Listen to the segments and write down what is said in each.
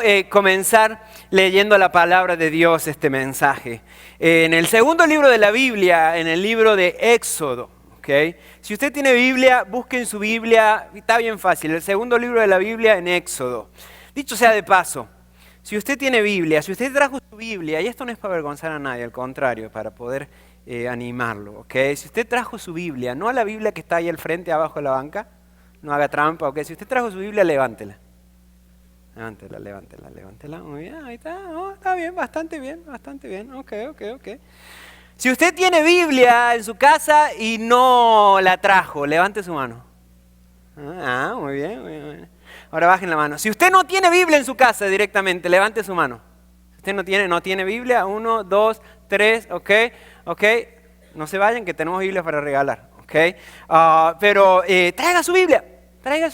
quiero comenzar leyendo la palabra de Dios, este mensaje. En el segundo libro de la Biblia, en el libro de Éxodo, ¿okay? Si usted tiene Biblia, busque en su Biblia, está bien fácil, el segundo libro de la Biblia en Éxodo. Dicho sea de paso, si usted tiene Biblia, si usted trajo su Biblia, y esto no es para avergonzar a nadie, al contrario, para poder animarlo, ¿ok? Si usted trajo su Biblia, no a la Biblia que está ahí al frente, abajo de la banca, no haga trampa, ¿ok? Si usted trajo su Biblia, levántela. Levántela. Muy bien, ahí está. Oh, está bien, bastante bien. Ok. Si usted tiene Biblia en su casa y no la trajo, levante su mano. Muy bien. Ahora bajen la mano. Si usted no tiene Biblia en su casa directamente, levante su mano. Si usted no tiene Biblia, 1, 2, 3, ok. No se vayan que tenemos Biblia para regalar, ok. Pero traiga su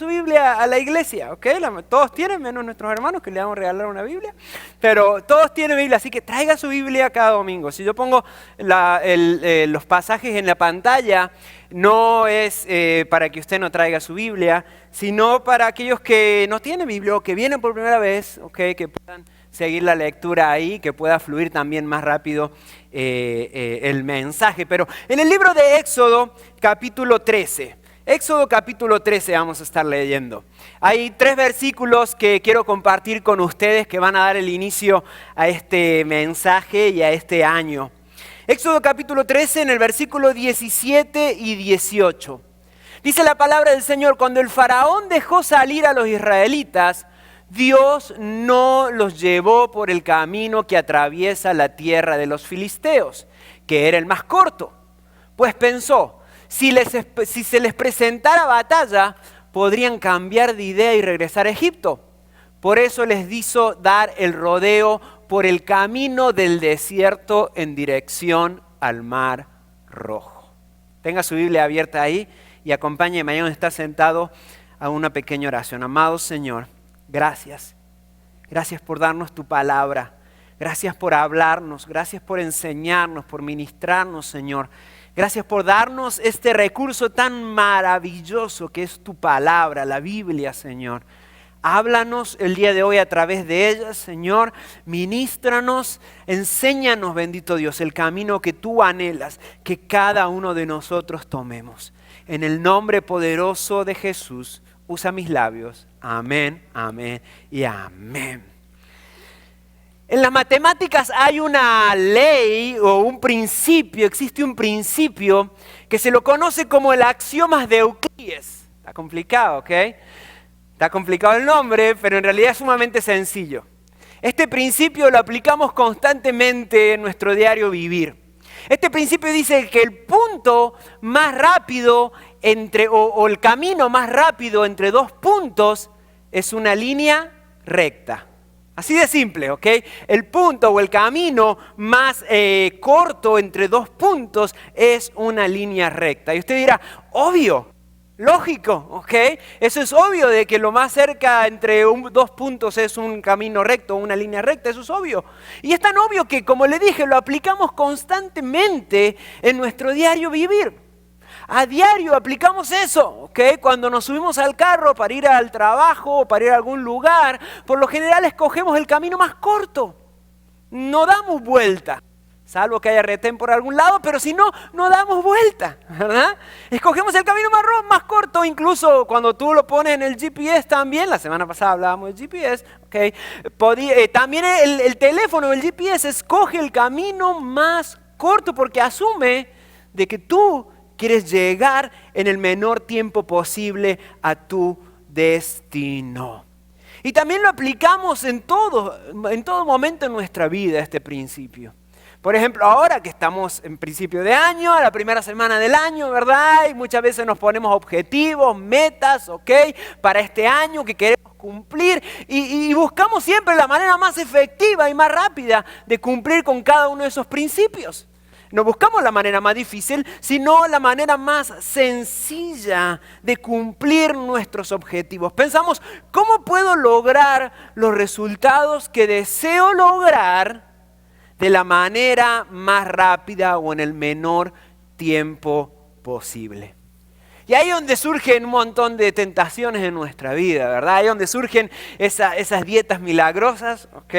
Biblia a la iglesia, ¿ok? Todos tienen, menos nuestros hermanos que le vamos a regalar una Biblia, pero todos tienen Biblia, así que traiga su Biblia cada domingo. Si yo pongo los pasajes en la pantalla, no es para que usted no traiga su Biblia, sino para aquellos que no tienen Biblia o que vienen por primera vez, ¿ok? Que puedan seguir la lectura ahí, que pueda fluir también más rápido el mensaje. Pero en el libro de Éxodo, capítulo 13, Éxodo capítulo 13 vamos a estar leyendo. Hay 3 versículos que quiero compartir con ustedes que van a dar el inicio a este mensaje y a este año. Éxodo capítulo 13 en el versículo 17 y 18. Dice la palabra del Señor: cuando el faraón dejó salir a los israelitas, Dios no los llevó por el camino que atraviesa la tierra de los filisteos, que era el más corto, pues pensó: si se les presentara batalla, podrían cambiar de idea y regresar a Egipto. Por eso les hizo dar el rodeo por el camino del desierto en dirección al Mar Rojo. Tenga su Biblia abierta ahí y acompáñeme ahí donde está sentado a una pequeña oración. Amado Señor, gracias. Gracias por darnos tu palabra. Gracias por hablarnos. Gracias por enseñarnos, por ministrarnos, Señor. Gracias por darnos este recurso tan maravilloso que es tu palabra, la Biblia, Señor. Háblanos el día de hoy a través de ella, Señor. Ministranos, enséñanos, bendito Dios, el camino que tú anhelas, que cada uno de nosotros tomemos. En el nombre poderoso de Jesús, usa mis labios. Amén, amén y amén. En las matemáticas hay una ley o un principio, existe un principio que se lo conoce como el axioma de Euclides. Está complicado, ¿ok? Está complicado el nombre, pero en realidad es sumamente sencillo. Este principio lo aplicamos constantemente en nuestro diario vivir. Este principio dice que el punto más rápido o el camino más rápido entre 2 puntos es una línea recta. Así de simple, ¿ok? El punto o el camino más corto entre 2 puntos es una línea recta. Y usted dirá, obvio, lógico, ¿ok? Eso es obvio de que lo más cerca entre 2 puntos es un camino recto, una línea recta, eso es obvio. Y es tan obvio que, como le dije, lo aplicamos constantemente en nuestro diario vivir. A diario aplicamos eso, ¿ok? Cuando nos subimos al carro para ir al trabajo o para ir a algún lugar, por lo general escogemos el camino más corto. No damos vuelta, salvo que haya retén por algún lado, pero si no, no damos vuelta, ¿verdad? Escogemos el camino más corto, incluso cuando tú lo pones en el GPS también. La semana pasada hablábamos del GPS, ¿ok? También el teléfono, el GPS, escoge el camino más corto porque asume de que tú quieres llegar en el menor tiempo posible a tu destino. Y también lo aplicamos en todo momento en nuestra vida, este principio. Por ejemplo, ahora que estamos en principio de año, a la primera semana del año, ¿verdad? Y muchas veces nos ponemos objetivos, metas, ¿ok? Para este año que queremos cumplir y buscamos siempre la manera más efectiva y más rápida de cumplir con cada uno de esos principios. No buscamos la manera más difícil, sino la manera más sencilla de cumplir nuestros objetivos. Pensamos, ¿cómo puedo lograr los resultados que deseo lograr de la manera más rápida o en el menor tiempo posible? Y ahí es donde surgen un montón de tentaciones en nuestra vida, ¿verdad? Ahí es donde surgen esas dietas milagrosas, ¿ok?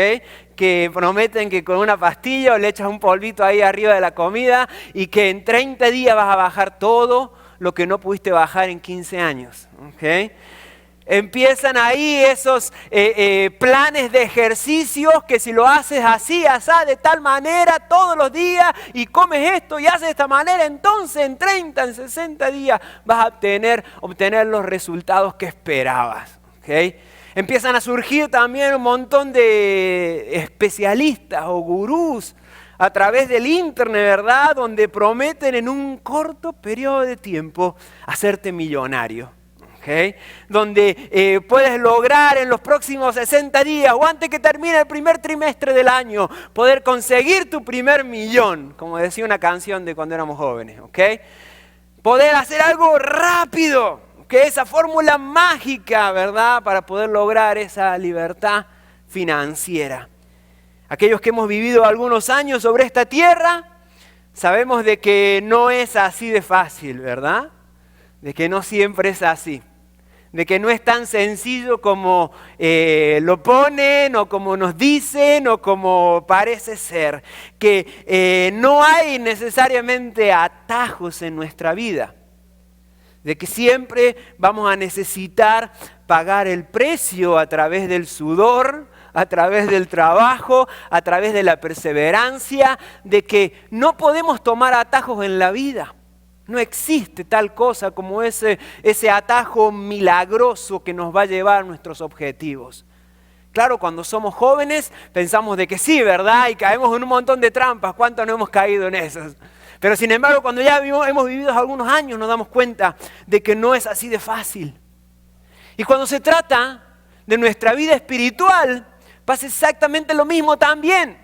Que prometen que con una pastilla o le echas un polvito ahí arriba de la comida y que en 30 días vas a bajar todo lo que no pudiste bajar en 15 años, ¿ok? Empiezan ahí esos planes de ejercicios que si lo haces así, asá, de tal manera todos los días y comes esto y haces de esta manera, entonces en 30, en 60 días vas a obtener los resultados que esperabas. ¿Okay? Empiezan a surgir también un montón de especialistas o gurús a través del internet, ¿verdad? Donde prometen en un corto periodo de tiempo hacerte millonario. Okay. Donde puedes lograr en los próximos 60 días o antes que termine el primer trimestre del año poder conseguir tu primer millón, como decía una canción de cuando éramos jóvenes, ¿okay? Poder hacer algo rápido, que esa fórmula mágica, ¿verdad? Para poder lograr esa libertad financiera. Aquellos que hemos vivido algunos años sobre esta tierra, sabemos de que no es así de fácil, ¿verdad? De que no siempre es así. De que no es tan sencillo como lo ponen o como nos dicen o como parece ser. Que no hay necesariamente atajos en nuestra vida. De que siempre vamos a necesitar pagar el precio a través del sudor, a través del trabajo, a través de la perseverancia. De que no podemos tomar atajos en la vida. No existe tal cosa como ese atajo milagroso que nos va a llevar a nuestros objetivos. Claro, cuando somos jóvenes pensamos de que sí, ¿verdad? Y caemos en un montón de trampas. ¿Cuántos no hemos caído en esas? Pero sin embargo, cuando ya hemos vivido algunos años nos damos cuenta de que no es así de fácil. Y cuando se trata de nuestra vida espiritual, pasa exactamente lo mismo también.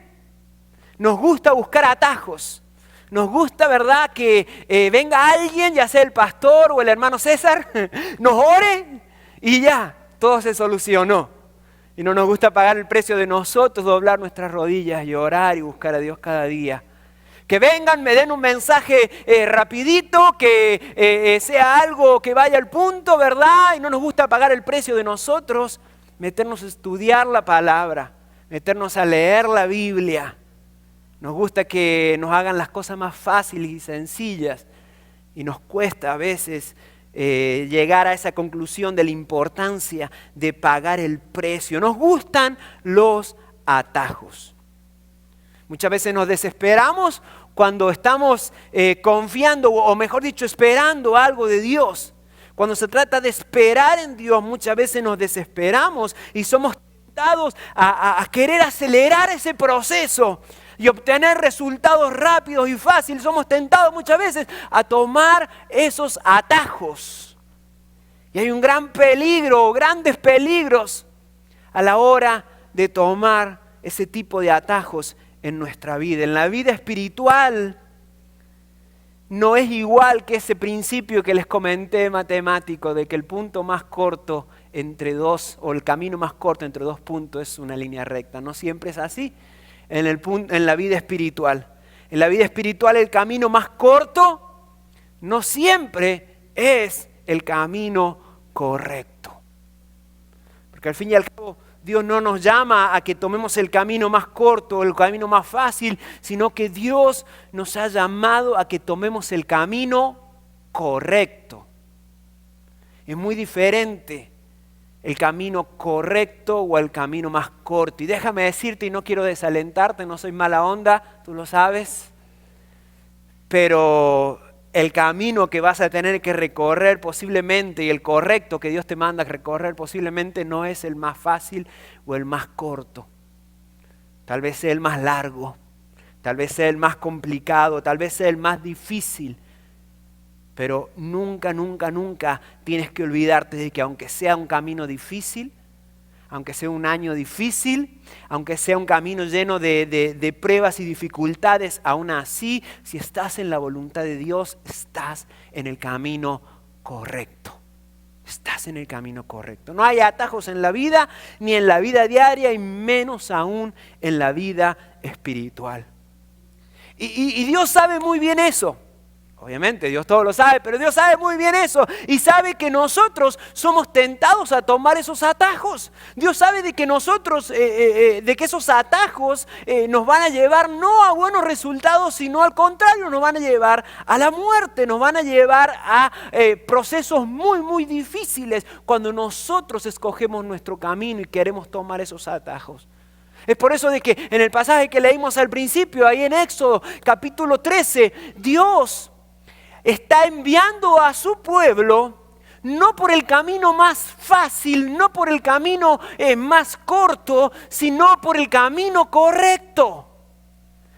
Nos gusta buscar atajos. Nos gusta, ¿verdad?, que venga alguien, ya sea el pastor o el hermano César, nos ore y ya, todo se solucionó. Y no nos gusta pagar el precio de nosotros, doblar nuestras rodillas y orar y buscar a Dios cada día. Que vengan, me den un mensaje rapidito, que sea algo que vaya al punto, ¿verdad? Y no nos gusta pagar el precio de nosotros, meternos a estudiar la palabra, meternos a leer la Biblia. Nos gusta que nos hagan las cosas más fáciles y sencillas y nos cuesta a veces llegar a esa conclusión de la importancia de pagar el precio. Nos gustan los atajos. Muchas veces nos desesperamos cuando estamos confiando o mejor dicho esperando algo de Dios. Cuando se trata de esperar en Dios muchas veces nos desesperamos y somos tentados a querer acelerar ese proceso y obtener resultados rápidos y fáciles. Somos tentados muchas veces a tomar esos atajos. Y hay un gran peligro, grandes peligros a la hora de tomar ese tipo de atajos en nuestra vida. En la vida espiritual no es igual que ese principio que les comenté matemático de que el punto más corto entre dos, o el camino más corto entre dos puntos es una línea recta. No siempre es así. En la vida espiritual. En la vida espiritual el camino más corto no siempre es el camino correcto. Porque al fin y al cabo Dios no nos llama a que tomemos el camino más corto, el camino más fácil, sino que Dios nos ha llamado a que tomemos el camino correcto. Es muy diferente el camino correcto o el camino más corto. Y déjame decirte, y no quiero desalentarte, no soy mala onda, tú lo sabes, pero el camino que vas a tener que recorrer posiblemente y el correcto que Dios te manda a recorrer posiblemente no es el más fácil o el más corto. Tal vez sea el más largo, tal vez sea el más complicado, tal vez sea el más difícil. Pero nunca, nunca, nunca tienes que olvidarte de que aunque sea un camino difícil, aunque sea un año difícil, aunque sea un camino lleno de pruebas y dificultades, aún así, si estás en la voluntad de Dios, estás en el camino correcto. Estás en el camino correcto. No hay atajos en la vida, ni en la vida diaria, y menos aún en la vida espiritual. Y Dios sabe muy bien eso. Obviamente Dios todo lo sabe, pero Dios sabe muy bien eso y sabe que nosotros somos tentados a tomar esos atajos. Dios sabe de que nosotros, de que esos atajos nos van a llevar no a buenos resultados, sino al contrario, nos van a llevar a la muerte, nos van a llevar a procesos muy, muy difíciles cuando nosotros escogemos nuestro camino y queremos tomar esos atajos. Es por eso de que en el pasaje que leímos al principio, ahí en Éxodo capítulo 13, Dios está enviando a su pueblo no por el camino más fácil, no por el camino más corto, sino por el camino correcto.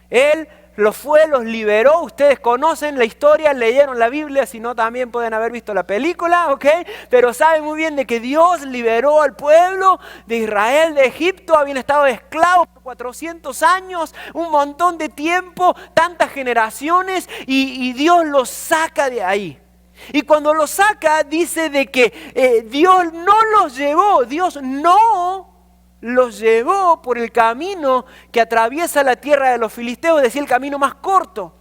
Él los liberó. Ustedes conocen la historia, leyeron la Biblia, si no también pueden haber visto la película, ¿ok? Pero saben muy bien de que Dios liberó al pueblo de Israel de Egipto. Habían estado esclavos por 400 años, un montón de tiempo, tantas generaciones, y Dios los saca de ahí. Y cuando los saca, dice de que Dios no los llevó, Dios no los llevó por el camino que atraviesa la tierra de los filisteos, es decir, el camino más corto.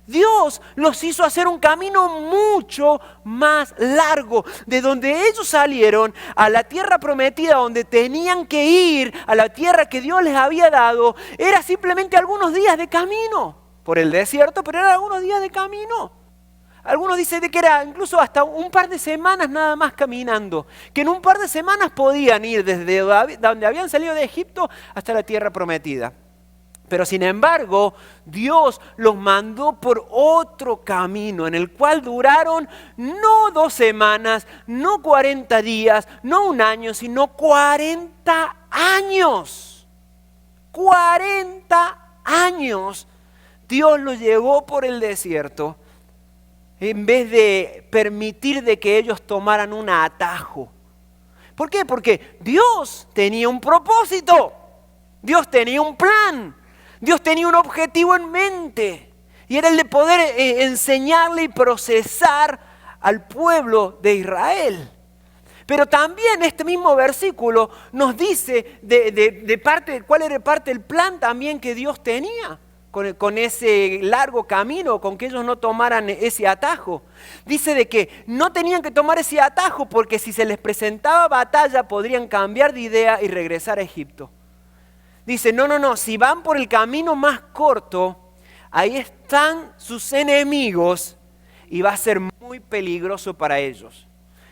Dios los hizo hacer un camino mucho más largo, de donde ellos salieron a la tierra prometida, donde tenían que ir, a la tierra que Dios les había dado, era simplemente algunos días de camino, por el desierto, pero eran algunos días de camino. Algunos dicen de que era incluso hasta un par de semanas nada más caminando, que en un par de semanas podían ir desde donde habían salido de Egipto hasta la tierra prometida. Pero sin embargo, Dios los mandó por otro camino, en el cual duraron no 2 semanas, no 40 días, no un año, sino 40 años. 40 años Dios los llevó por el desierto, en vez de permitir de que ellos tomaran un atajo. ¿Por qué? Porque Dios tenía un propósito, Dios tenía un plan, Dios tenía un objetivo en mente, y era el de poder enseñarle y procesar al pueblo de Israel. Pero también este mismo versículo nos dice cuál era parte del plan también que Dios tenía con ese largo camino, con que ellos no tomaran ese atajo. Dice de que no tenían que tomar ese atajo porque si se les presentaba batalla podrían cambiar de idea y regresar a Egipto. Dice, no, si van por el camino más corto, ahí están sus enemigos y va a ser muy peligroso para ellos.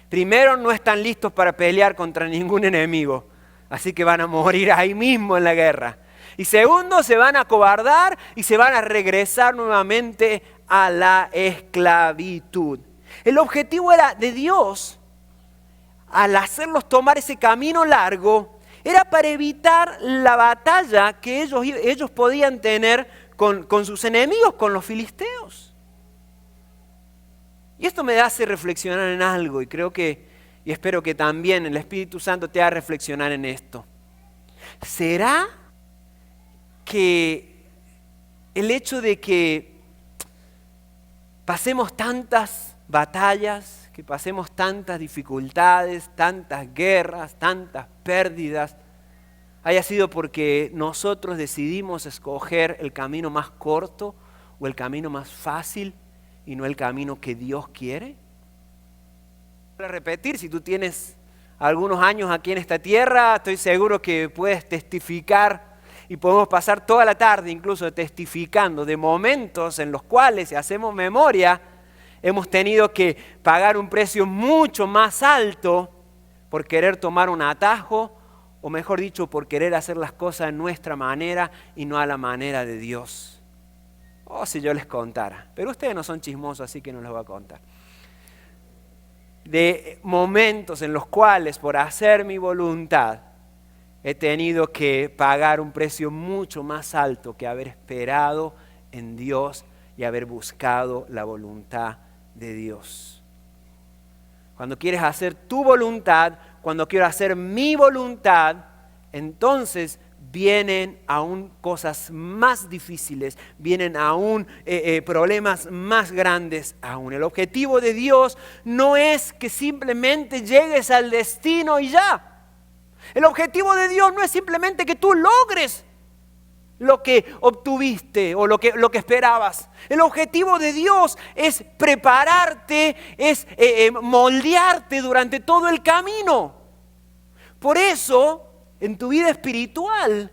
Primero, no están listos para pelear contra ningún enemigo, así que van a morir ahí mismo en la guerra. Y segundo, se van a acobardar y se van a regresar nuevamente a la esclavitud. El objetivo era de Dios, al hacerlos tomar ese camino largo, era para evitar la batalla que ellos podían tener con sus enemigos, con los filisteos. Y esto me hace reflexionar en algo, y espero que también el Espíritu Santo te haga reflexionar en esto. ¿Será que el hecho de que pasemos tantas batallas, que pasemos tantas dificultades, tantas guerras, tantas pérdidas, haya sido porque nosotros decidimos escoger el camino más corto o el camino más fácil y no el camino que Dios quiere? Para repetir, si tú tienes algunos años aquí en esta tierra, estoy seguro que puedes testificar y podemos pasar toda la tarde incluso testificando de momentos en los cuales, si hacemos memoria, hemos tenido que pagar un precio mucho más alto por querer tomar un atajo, o mejor dicho, por querer hacer las cosas de nuestra manera y no a la manera de Dios. Oh, si yo les contara, pero ustedes no son chismosos, así que no les voy a contar. De momentos en los cuales por hacer mi voluntad he tenido que pagar un precio mucho más alto que haber esperado en Dios y haber buscado la voluntad de Dios. Cuando quieres hacer tu voluntad, cuando quiero hacer mi voluntad, entonces vienen aún cosas más difíciles, vienen aún problemas más grandes aún. El objetivo de Dios no es que simplemente llegues al destino y ya. El objetivo de Dios no es simplemente que tú logres lo que obtuviste o lo que esperabas. El objetivo de Dios es prepararte, es moldearte durante todo el camino. Por eso, en tu vida espiritual,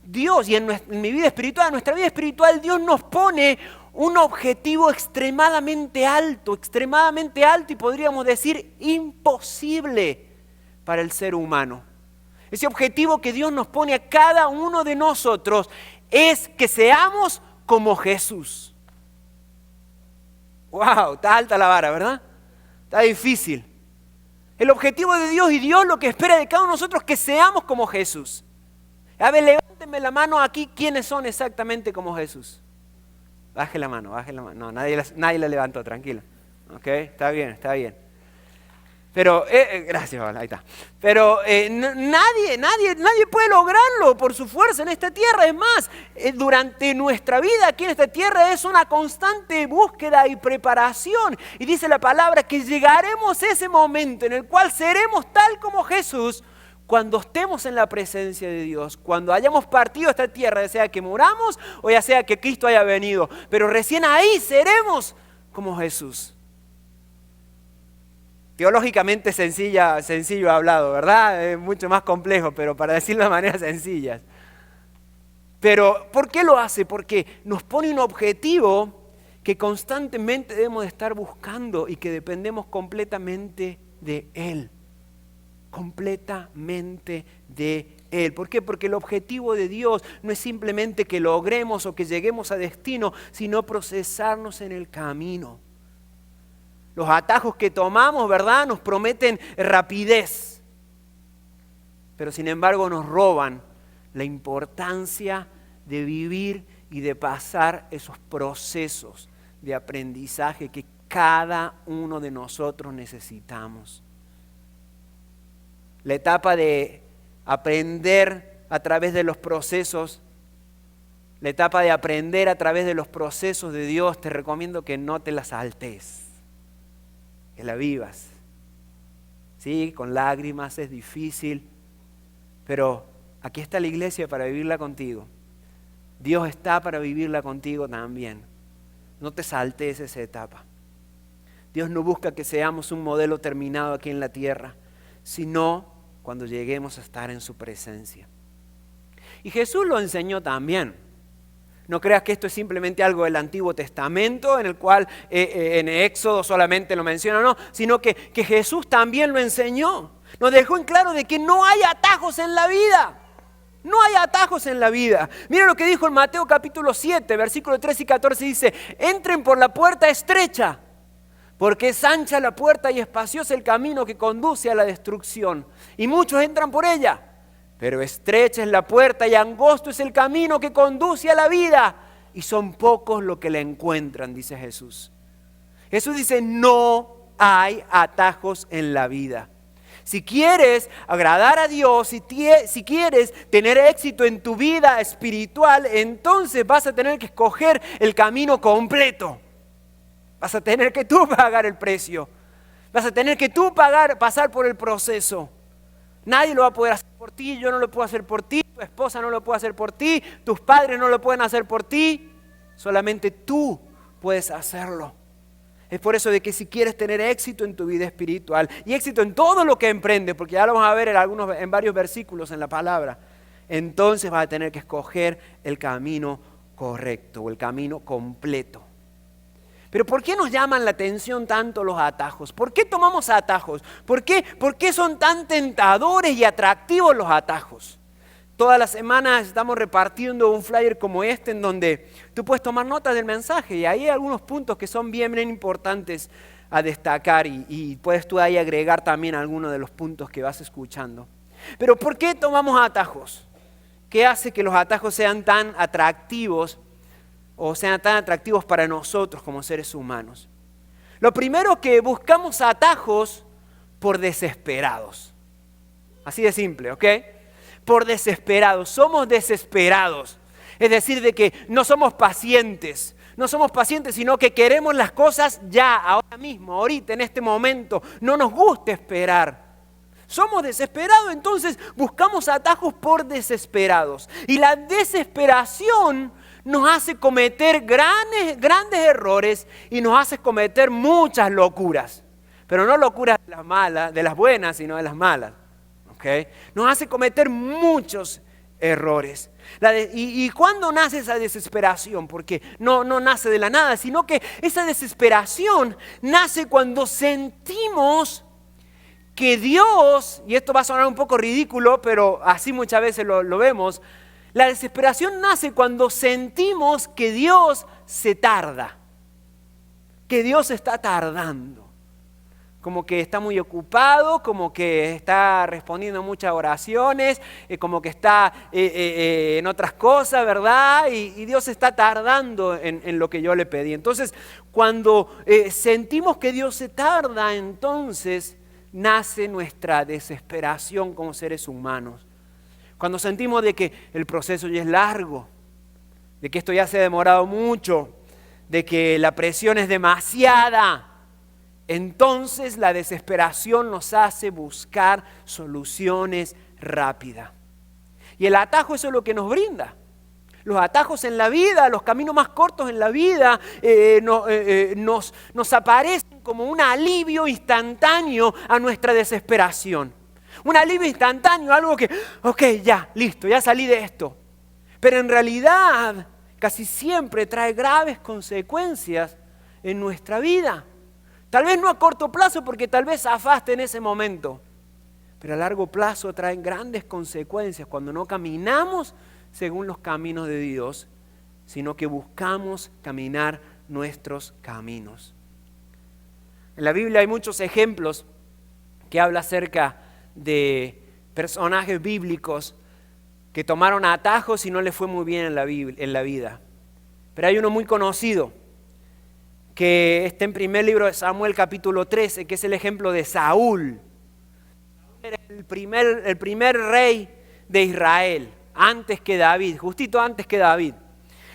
Dios, y en mi vida espiritual, en nuestra vida espiritual, Dios nos pone un objetivo extremadamente alto y podríamos decir imposible para el ser humano. Ese objetivo que Dios nos pone a cada uno de nosotros es que seamos como Jesús. ¡Wow! Está alta la vara, ¿verdad? Está difícil. El objetivo de Dios y Dios lo que espera de cada uno de nosotros es que seamos como Jesús. A ver, levántenme la mano aquí, ¿quiénes son exactamente como Jesús? Baje la mano. No, nadie la levantó, tranquilo. Ok, está bien. Pero, gracias, ahí está. Pero nadie puede lograrlo por su fuerza en esta tierra. Es más, durante nuestra vida aquí en esta tierra es una constante búsqueda y preparación. Y dice la palabra que llegaremos a ese momento en el cual seremos tal como Jesús cuando estemos en la presencia de Dios, cuando hayamos partido esta tierra, ya sea que muramos o ya sea que Cristo haya venido. Pero recién ahí seremos como Jesús. Teológicamente sencillo hablado, ¿verdad? Es mucho más complejo, pero para decirlo de manera sencilla. Pero, ¿por qué lo hace? Porque nos pone un objetivo que constantemente debemos de estar buscando y que dependemos completamente de Él. Completamente de Él. ¿Por qué? Porque el objetivo de Dios no es simplemente que logremos o que lleguemos a destino, sino procesarnos en el camino. Los atajos que tomamos, ¿verdad?, nos prometen rapidez, pero sin embargo nos roban la importancia de vivir y de pasar esos procesos de aprendizaje que cada uno de nosotros necesitamos. La etapa de aprender a través de los procesos, la etapa de aprender a través de los procesos de Dios, te recomiendo que no te la saltes. Que la vivas. Sí, con lágrimas es difícil, pero aquí está la iglesia para vivirla contigo. Dios está para vivirla contigo también. No te saltes esa etapa. Dios no busca que seamos un modelo terminado aquí en la tierra, sino cuando lleguemos a estar en su presencia. Y Jesús lo enseñó también. No creas que esto es simplemente algo del Antiguo Testamento, en el cual en Éxodo solamente lo menciona, no, sino que Jesús también lo enseñó. Nos dejó en claro de que no hay atajos en la vida. No hay atajos en la vida. Mira lo que dijo en Mateo capítulo 7, versículos 13 y 14, dice: entren por la puerta estrecha, porque es ancha la puerta y espacioso el camino que conduce a la destrucción, y muchos entran por ella. Pero estrecha es la puerta y angosto es el camino que conduce a la vida, y son pocos los que la encuentran, dice Jesús. Jesús dice, no hay atajos en la vida. Si quieres agradar a Dios, si quieres tener éxito en tu vida espiritual, entonces vas a tener que escoger el camino completo. Vas a tener que tú pagar el precio. Vas a tener que tú pasar por el proceso. Nadie lo va a poder hacer por ti, yo no lo puedo hacer por ti, tu esposa no lo puede hacer por ti, tus padres no lo pueden hacer por ti, solamente tú puedes hacerlo. Es por eso de que si quieres tener éxito en tu vida espiritual y éxito en todo lo que emprendes, porque ya lo vamos a ver en varios versículos en la palabra, entonces vas a tener que escoger el camino correcto o el camino completo. Pero ¿por qué nos llaman la atención tanto los atajos? ¿Por qué tomamos atajos? ¿Por qué son tan tentadores y atractivos los atajos? Todas las semanas estamos repartiendo un flyer como este en donde tú puedes tomar notas del mensaje y ahí hay algunos puntos que son bien importantes a destacar y puedes tú ahí agregar también algunos de los puntos que vas escuchando. Pero ¿por qué tomamos atajos? ¿Qué hace que los atajos sean tan atractivos o sean tan atractivos para nosotros como seres humanos? Lo primero, que buscamos atajos por desesperados. Así de simple, ¿ok? Por desesperados, somos desesperados. Es decir, de que no somos pacientes, sino que queremos las cosas ya, ahora mismo, ahorita, en este momento. No nos gusta esperar. Somos desesperados, entonces buscamos atajos por desesperados. Y la desesperación nos hace cometer grandes errores y nos hace cometer muchas locuras. Pero no locuras de las malas, de las buenas, sino de las malas. ¿Okay? Nos hace cometer muchos errores. ¿Y cuándo nace esa desesperación? Porque no nace de la nada, sino que esa desesperación nace cuando sentimos que Dios, y esto va a sonar un poco ridículo, pero así muchas veces lo vemos, la desesperación nace cuando sentimos que Dios se tarda, que Dios está tardando, como que está muy ocupado, como que está respondiendo muchas oraciones, como que está en otras cosas, ¿verdad? Y Dios está tardando en lo que yo le pedí. Entonces, cuando sentimos que Dios se tarda, entonces nace nuestra desesperación como seres humanos. Cuando sentimos de que el proceso ya es largo, de que esto ya se ha demorado mucho, de que la presión es demasiada, entonces la desesperación nos hace buscar soluciones rápidas. Y el atajo eso es lo que nos brinda. Los atajos en la vida, los caminos más cortos en la vida nos aparecen como un alivio instantáneo a nuestra desesperación. Un alivio instantáneo, algo que, ok, ya, listo, ya salí de esto. Pero en realidad casi siempre trae graves consecuencias en nuestra vida. Tal vez no a corto plazo porque tal vez zafaste en ese momento. Pero a largo plazo traen grandes consecuencias cuando no caminamos según los caminos de Dios, sino que buscamos caminar nuestros caminos. En la Biblia hay muchos ejemplos que hablan acerca de personajes bíblicos que tomaron atajos y no les fue muy bien en la vida. Pero hay uno muy conocido que está en primer libro de Samuel capítulo 13, que es el ejemplo de Saúl. Era el primer rey de Israel, antes que David, justito antes que David.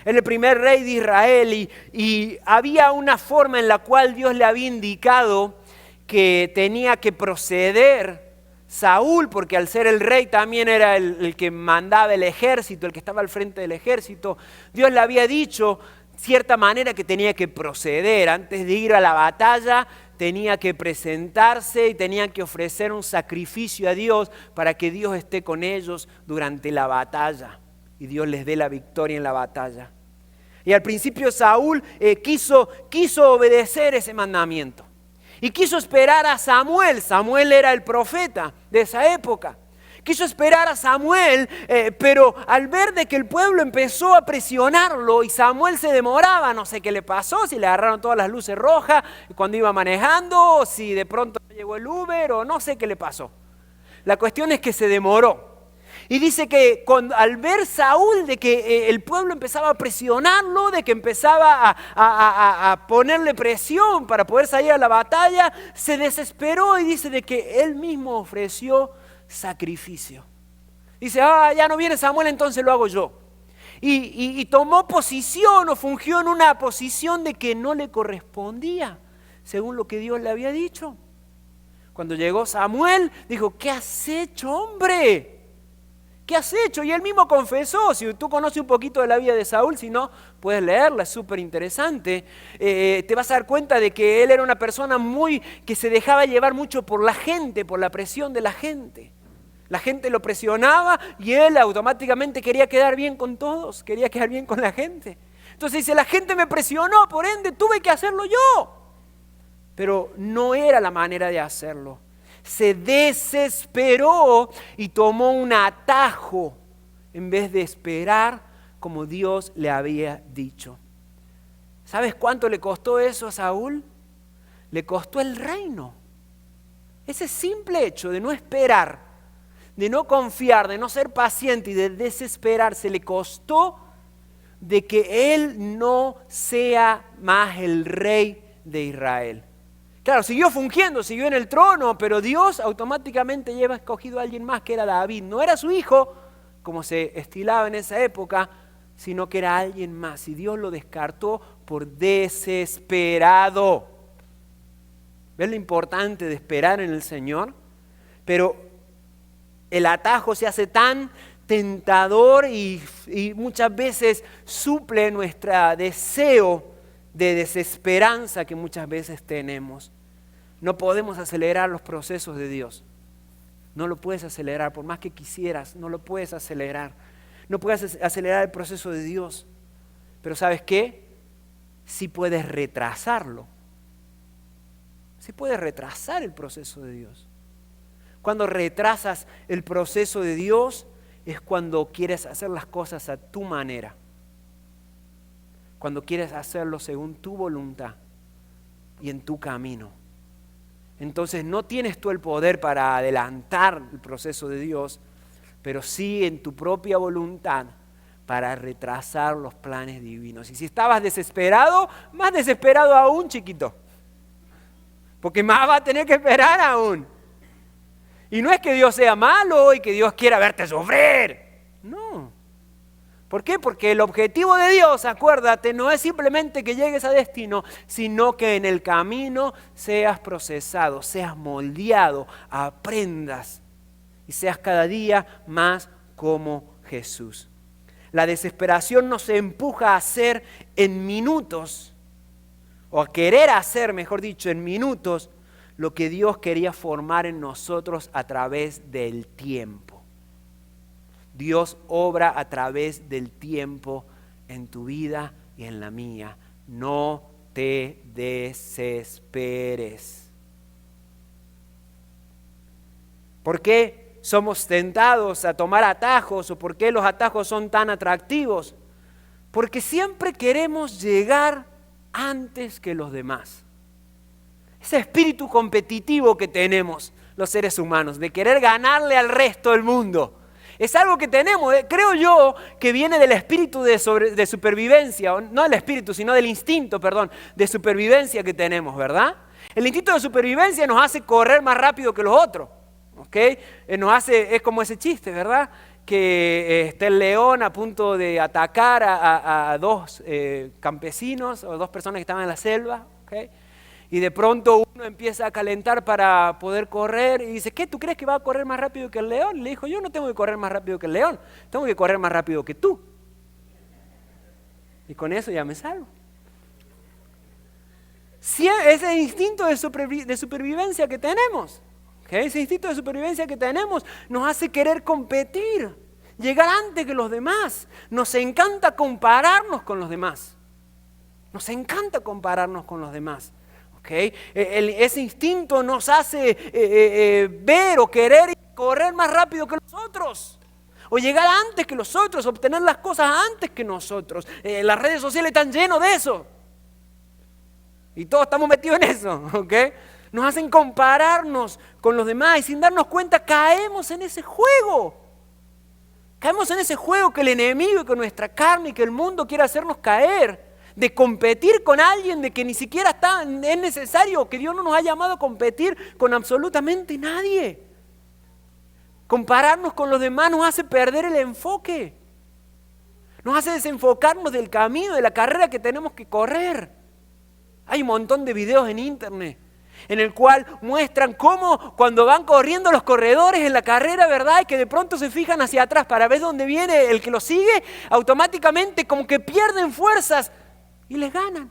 Era el primer rey de Israel y había una forma en la cual Dios le había indicado que tenía que proceder Saúl, porque al ser el rey también era el que mandaba el ejército, el que estaba al frente del ejército. Dios le había dicho cierta manera que tenía que proceder. Antes de ir a la batalla tenía que presentarse y tenía que ofrecer un sacrificio a Dios para que Dios esté con ellos durante la batalla y Dios les dé la victoria en la batalla. Y al principio Saúl quiso obedecer ese mandamiento y quiso esperar a Samuel. Samuel era el profeta de esa época. Quiso esperar a Samuel, pero al ver de que el pueblo empezó a presionarlo y Samuel se demoraba, no sé qué le pasó, si le agarraron todas las luces rojas cuando iba manejando, o si de pronto llegó el Uber, o no sé qué le pasó. La cuestión es que se demoró. Y dice que al ver Saúl de que el pueblo empezaba a presionarlo, de que empezaba a ponerle presión para poder salir a la batalla, se desesperó y dice de que él mismo ofreció sacrificio. Dice, ya no viene Samuel, entonces lo hago yo. Y tomó posición o fungió en una posición de que no le correspondía, según lo que Dios le había dicho. Cuando llegó Samuel, dijo, ¿qué has hecho, hombre? ¿Qué has hecho? Y él mismo confesó. Si tú conoces un poquito de la vida de Saúl, si no, puedes leerla, es súper interesante. Te vas a dar cuenta de que él era una persona que se dejaba llevar mucho por la gente, por la presión de la gente. La gente lo presionaba y él automáticamente quería quedar bien con todos, quería quedar bien con la gente. Entonces dice, la gente me presionó, por ende tuve que hacerlo yo. Pero no era la manera de hacerlo. Se desesperó y tomó un atajo en vez de esperar como Dios le había dicho. ¿Sabes cuánto le costó eso a Saúl? Le costó el reino. Ese simple hecho de no esperar, de no confiar, de no ser paciente y de desesperarse, le costó de que él no sea más el rey de Israel. Claro, siguió fungiendo, siguió en el trono, pero Dios automáticamente lleva escogido a alguien más que era David. No era su hijo, como se estilaba en esa época, sino que era alguien más. Y Dios lo descartó por desesperado. ¿Ves lo importante de esperar en el Señor? Pero el atajo se hace tan tentador y muchas veces suple nuestro deseo de desesperanza que muchas veces tenemos. No podemos acelerar los procesos de Dios. No lo puedes acelerar, por más que quisieras, no lo puedes acelerar. No puedes acelerar el proceso de Dios. Pero ¿sabes qué? Sí puedes retrasarlo. Sí puedes retrasar el proceso de Dios. Cuando retrasas el proceso de Dios es cuando quieres hacer las cosas a tu manera. Cuando quieres hacerlo según tu voluntad y en tu camino. Entonces no tienes tú el poder para adelantar el proceso de Dios, pero sí en tu propia voluntad para retrasar los planes divinos. Y si estabas desesperado, más desesperado aún, chiquito. Porque más va a tener que esperar aún. Y no es que Dios sea malo y que Dios quiera verte sufrir. No. ¿Por qué? Porque el objetivo de Dios, acuérdate, no es simplemente que llegues a destino, sino que en el camino seas procesado, seas moldeado, aprendas y seas cada día más como Jesús. La desesperación nos empuja a hacer en minutos, o a querer hacer, mejor dicho, en minutos, lo que Dios quería formar en nosotros a través del tiempo. Dios obra a través del tiempo en tu vida y en la mía. No te desesperes. ¿Por qué somos tentados a tomar atajos o por qué los atajos son tan atractivos? Porque siempre queremos llegar antes que los demás. Ese espíritu competitivo que tenemos los seres humanos, de querer ganarle al resto del mundo. Es algo que tenemos, creo yo, que viene del espíritu de supervivencia, no del espíritu, sino del instinto, de supervivencia que tenemos, ¿verdad? El instinto de supervivencia nos hace correr más rápido que los otros, ¿ok? Es como ese chiste, ¿verdad? Que está el león a punto de atacar a dos campesinos o dos personas que estaban en la selva, ¿ok? Y de pronto uno empieza a calentar para poder correr y dice, ¿qué? ¿Tú crees que va a correr más rápido que el león? Le dijo, yo no tengo que correr más rápido que el león, tengo que correr más rápido que tú. Y con eso ya me salvo. Ese instinto de supervivencia que tenemos, ¿okay? Ese instinto de supervivencia que tenemos nos hace querer competir, llegar antes que los demás. Nos encanta compararnos con los demás. Nos encanta compararnos con los demás. ¿Okay? Ese instinto nos hace ver o querer correr más rápido que los otros, o llegar antes que los otros, obtener las cosas antes que nosotros. Las redes sociales están llenas de eso, y todos estamos metidos en eso, ¿okay? Nos hacen compararnos con los demás y sin darnos cuenta caemos en ese juego. Caemos en ese juego que el enemigo y que nuestra carne y que el mundo quiere hacernos caer. De competir con alguien de que ni siquiera es necesario, que Dios no nos ha llamado a competir con absolutamente nadie. Compararnos con los demás nos hace perder el enfoque. Nos hace desenfocarnos del camino, de la carrera que tenemos que correr. Hay un montón de videos en internet en el cual muestran cómo cuando van corriendo los corredores en la carrera, ¿verdad? Y que de pronto se fijan hacia atrás para ver dónde viene el que los sigue, automáticamente como que pierden fuerzas y les ganan.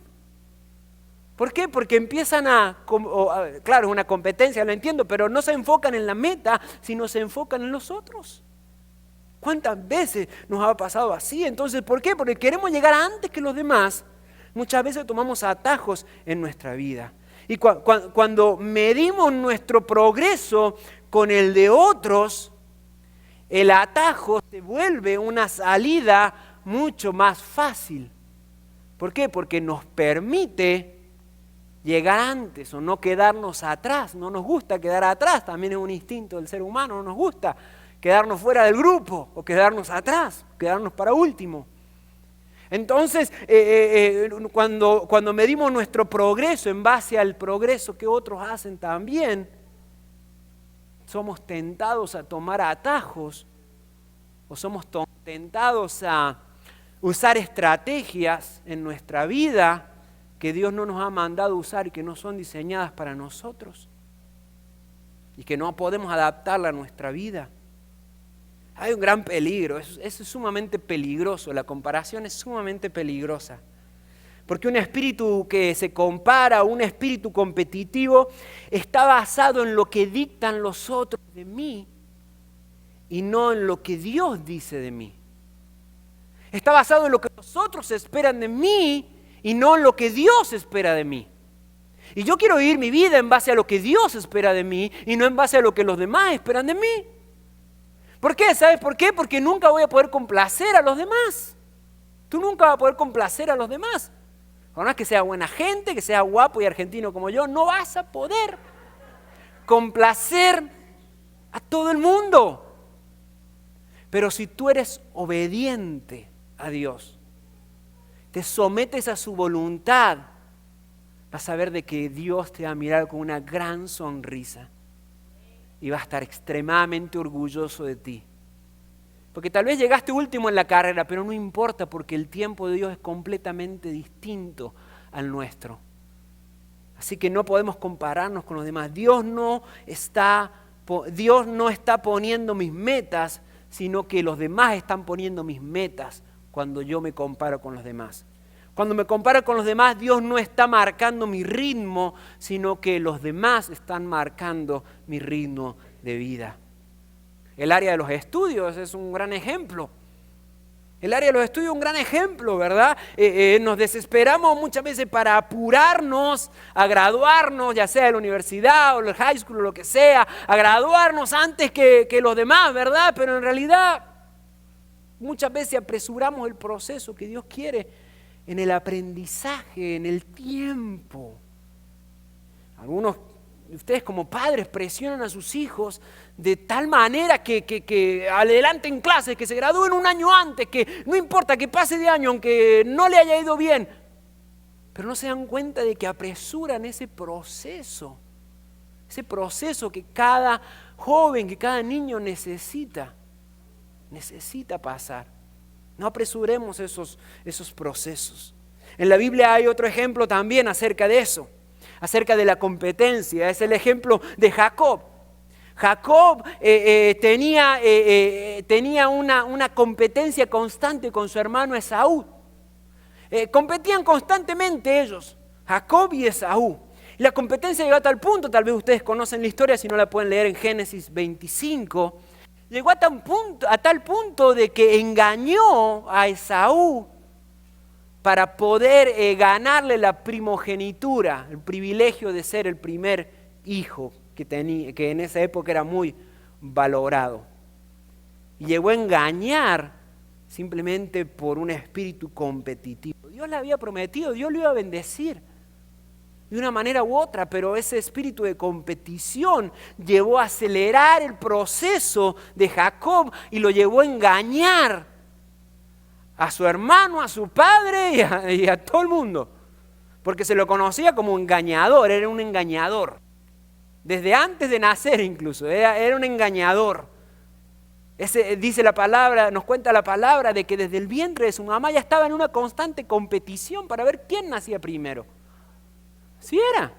¿Por qué? Porque empiezan claro, es una competencia, lo entiendo, pero no se enfocan en la meta, sino se enfocan en los otros. ¿Cuántas veces nos ha pasado así? Entonces, ¿por qué? Porque queremos llegar antes que los demás. Muchas veces tomamos atajos en nuestra vida. Y cuando medimos nuestro progreso con el de otros, el atajo se vuelve una salida mucho más fácil. ¿Por qué? Porque nos permite llegar antes o no quedarnos atrás. No nos gusta quedar atrás, también es un instinto del ser humano, no nos gusta quedarnos fuera del grupo o quedarnos atrás, quedarnos para último. Entonces, cuando medimos nuestro progreso en base al progreso que otros hacen también, somos tentados a tomar atajos o somos tentados a usar estrategias en nuestra vida que Dios no nos ha mandado usar y que no son diseñadas para nosotros y que no podemos adaptarla a nuestra vida. Hay un gran peligro, eso es sumamente peligroso, la comparación es sumamente peligrosa. Porque un espíritu que se compara, un espíritu competitivo, está basado en lo que dictan los otros de mí y no en lo que Dios dice de mí. Está basado en lo que los otros esperan de mí y no en lo que Dios espera de mí. Y yo quiero vivir mi vida en base a lo que Dios espera de mí y no en base a lo que los demás esperan de mí. ¿Por qué? ¿Sabes por qué? Porque nunca voy a poder complacer a los demás. Tú nunca vas a poder complacer a los demás. Por más que sea buena gente, que sea guapo y argentino como yo, no vas a poder complacer a todo el mundo. Pero si tú eres obediente a Dios, te sometes a su voluntad, vas a ver de que Dios te va a mirar con una gran sonrisa y va a estar extremadamente orgulloso de ti. Porque tal vez llegaste último en la carrera, pero no importa porque el tiempo de Dios es completamente distinto al nuestro. Así que no podemos compararnos con los demás. Dios no está poniendo mis metas, sino que los demás están poniendo mis metas cuando yo me comparo con los demás. Cuando me comparo con los demás, Dios no está marcando mi ritmo, sino que los demás están marcando mi ritmo de vida. El área de los estudios es un gran ejemplo. El área de los estudios es un gran ejemplo, ¿verdad? Nos desesperamos muchas veces para apurarnos a graduarnos, ya sea de la universidad o el high school o lo que sea, a graduarnos antes que los demás, ¿verdad? Pero en realidad muchas veces apresuramos el proceso que Dios quiere en el aprendizaje, en el tiempo. Algunos de ustedes como padres presionan a sus hijos de tal manera que adelanten clases, que se gradúen un año antes, que no importa que pase de año, aunque no le haya ido bien. Pero no se dan cuenta de que apresuran ese proceso que cada joven, que cada niño necesita pasar. No apresuremos esos procesos. En la Biblia hay otro ejemplo también acerca de eso, acerca de la competencia. Es el ejemplo de Jacob. Jacob tenía una competencia constante con su hermano Esaú. Competían constantemente ellos, Jacob y Esaú. Y la competencia llegó a tal punto, tal vez ustedes conocen la historia, si no la pueden leer en Génesis 25, llegó a tal punto de que engañó a Esaú para poder ganarle la primogenitura, el privilegio de ser el primer hijo que en esa época era muy valorado. Y llegó a engañar simplemente por un espíritu competitivo. Dios le había prometido, Dios lo iba a bendecir de una manera u otra, pero ese espíritu de competición llevó a acelerar el proceso de Jacob y lo llevó a engañar a su hermano, a su padre y a todo el mundo, porque se lo conocía como engañador, era un engañador. Desde antes de nacer incluso, era un engañador. Dice la palabra, nos cuenta la palabra de que desde el vientre de su mamá ya estaba en una constante competición para ver quién nacía primero. Sí era.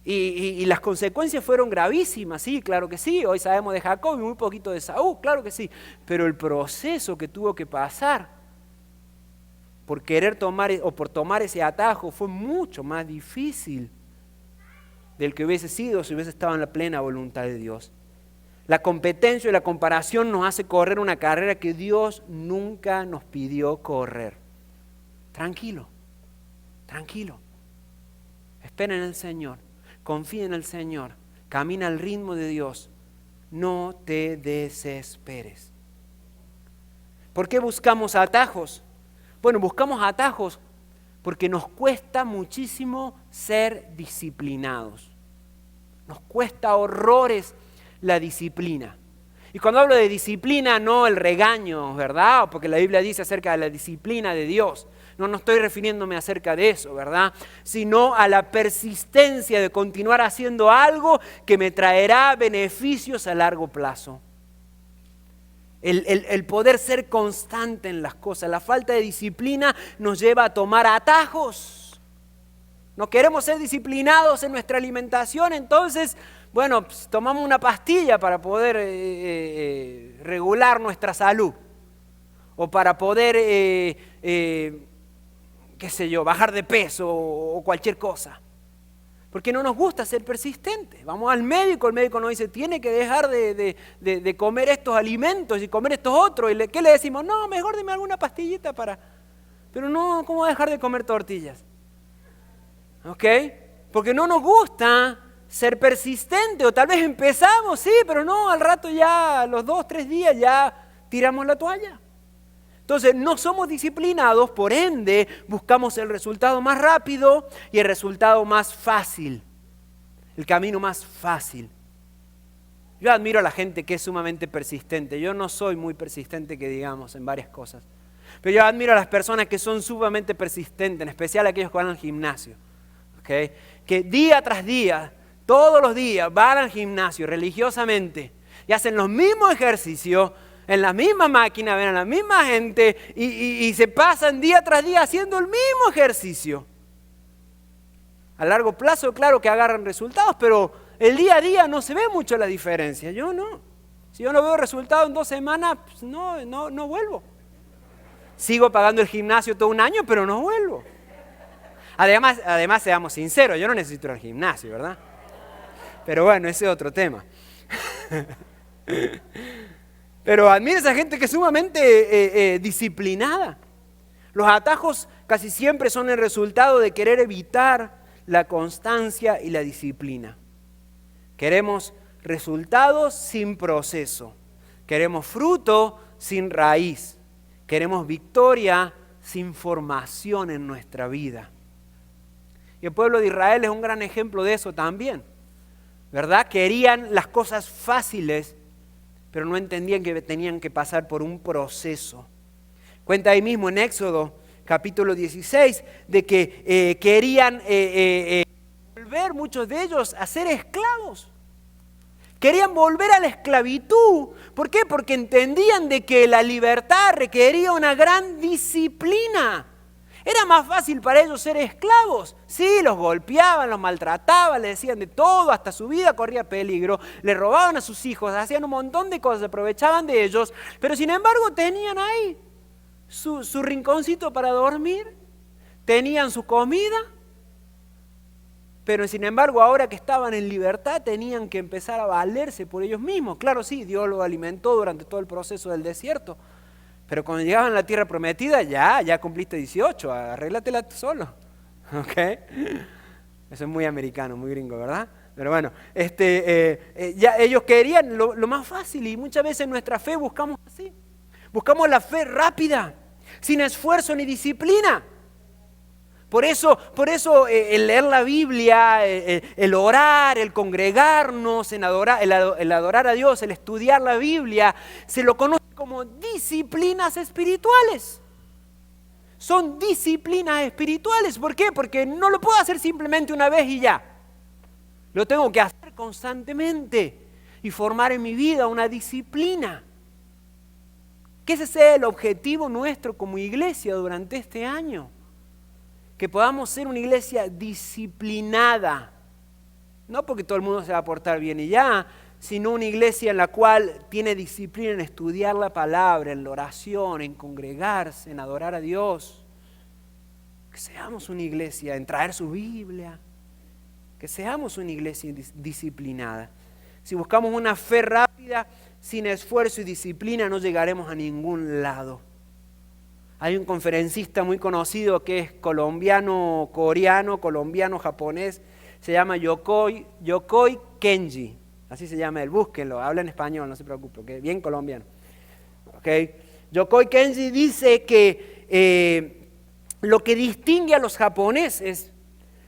Y las consecuencias fueron gravísimas, sí, claro que sí. Hoy sabemos de Jacob y muy poquito de Esaú, claro que sí. Pero el proceso que tuvo que pasar por querer por tomar ese atajo fue mucho más difícil del que hubiese sido si hubiese estado en la plena voluntad de Dios. La competencia y la comparación nos hace correr una carrera que Dios nunca nos pidió correr. Tranquilo, tranquilo. Espera en el Señor, confía en el Señor, camina al ritmo de Dios. No te desesperes. ¿Por qué buscamos atajos? Bueno, buscamos atajos porque nos cuesta muchísimo ser disciplinados. Nos cuesta horrores la disciplina. Y cuando hablo de disciplina, no el regaño, ¿verdad? Porque la Biblia dice acerca de la disciplina de Dios. No estoy refiriéndome acerca de eso, ¿verdad? Sino a la persistencia de continuar haciendo algo que me traerá beneficios a largo plazo. El poder ser constante en las cosas. La falta de disciplina nos lleva a tomar atajos. No queremos ser disciplinados en nuestra alimentación, entonces bueno, pues, tomamos una pastilla para poder regular nuestra salud. O para poder, qué sé yo, bajar de peso o cualquier cosa. Porque no nos gusta ser persistentes. Vamos al médico, el médico nos dice, tiene que dejar de comer estos alimentos y comer estos otros. ¿Y qué le decimos? No, mejor deme alguna pastillita para... Pero no, ¿cómo dejar de comer tortillas? ¿Ok? Porque no nos gusta ser persistente. O tal vez empezamos, sí, pero no, al rato ya, a los 2, 3 días ya tiramos la toalla. Entonces, no somos disciplinados, por ende, buscamos el resultado más rápido y el resultado más fácil, el camino más fácil. Yo admiro a la gente que es sumamente persistente. Yo no soy muy persistente, que digamos, en varias cosas. Pero yo admiro a las personas que son sumamente persistentes, en especial aquellos que van al gimnasio. ¿Okay? Que día tras día, todos los días, van al gimnasio religiosamente y hacen los mismos ejercicios, en la misma máquina, ven a la misma gente y se pasan día tras día haciendo el mismo ejercicio. A largo plazo, claro que agarran resultados, pero el día a día no se ve mucho la diferencia. Yo no. Si yo no veo resultados en 2 semanas, pues no vuelvo. Sigo pagando el gimnasio todo un año, pero no vuelvo. Además, seamos sinceros, yo no necesito ir al gimnasio, ¿verdad? Pero bueno, ese es otro tema. Pero admira a esa gente que es sumamente disciplinada. Los atajos casi siempre son el resultado de querer evitar la constancia y la disciplina. Queremos resultados sin proceso. Queremos fruto sin raíz. Queremos victoria sin formación en nuestra vida. Y el pueblo de Israel es un gran ejemplo de eso también, ¿verdad? Querían las cosas fáciles, pero no entendían que tenían que pasar por un proceso. Cuenta ahí mismo en Éxodo capítulo 16 de que querían volver muchos de ellos a ser esclavos. Querían volver a la esclavitud. ¿Por qué? Porque entendían de que la libertad requería una gran disciplina. Era más fácil para ellos ser esclavos. Sí, los golpeaban, los maltrataban, les decían de todo, hasta su vida corría peligro, le robaban a sus hijos, hacían un montón de cosas, aprovechaban de ellos, pero sin embargo tenían ahí su rinconcito para dormir, tenían su comida, pero sin embargo ahora que estaban en libertad tenían que empezar a valerse por ellos mismos. Claro, sí, Dios los alimentó durante todo el proceso del desierto, pero cuando llegaban a la tierra prometida, ya cumpliste 18, arréglatela tú solo. ¿Ok? Eso es muy americano, muy gringo, ¿verdad? Pero bueno, ya ellos querían lo más fácil y muchas veces nuestra fe buscamos así. Buscamos la fe rápida, sin esfuerzo ni disciplina. Por eso el leer la Biblia, el orar, el congregarnos, el adorar a Dios, el estudiar la Biblia, se lo conoce como disciplinas espirituales. Son disciplinas espirituales. ¿Por qué? Porque no lo puedo hacer simplemente una vez y ya. Lo tengo que hacer constantemente y formar en mi vida una disciplina. Que ese sea el objetivo nuestro como iglesia durante este año. Que podamos ser una iglesia disciplinada. No porque todo el mundo se va a portar bien y ya, sino una iglesia en la cual tiene disciplina en estudiar la palabra, en la oración, en congregarse, en adorar a Dios. Que seamos una iglesia en traer su Biblia. Que seamos una iglesia disciplinada. Si buscamos una fe rápida, sin esfuerzo y disciplina, no llegaremos a ningún lado. Hay un conferencista muy conocido que es colombiano-coreano, colombiano-japonés, se llama Yokoi Kenji. Así se llama él, búsquenlo, habla en español, no se preocupe, ¿okay? Bien colombiano. ¿Okay? Yokoi Kenji dice que lo que distingue a los japoneses,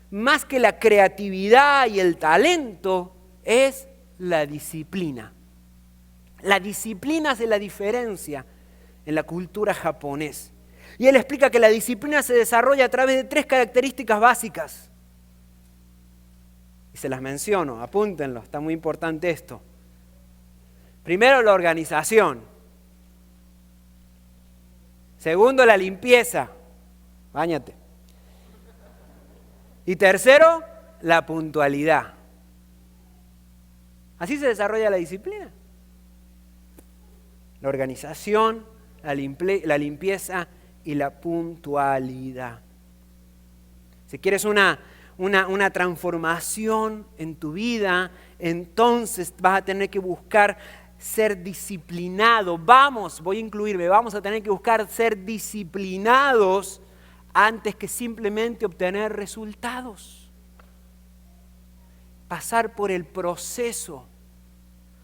más que la creatividad y el talento, es la disciplina. La disciplina hace la diferencia en la cultura japonesa. Y él explica que la disciplina se desarrolla a través de 3 características básicas. Y se las menciono, apúntenlo, está muy importante esto. Primero, la organización. Segundo, la limpieza. Báñate. Y tercero, la puntualidad. Así se desarrolla la disciplina. La organización, la limpieza y la puntualidad. Si quieres una transformación en tu vida, entonces vas a tener que buscar ser disciplinado. Voy a incluirme, vamos a tener que buscar ser disciplinados antes que simplemente obtener resultados. Pasar por el proceso.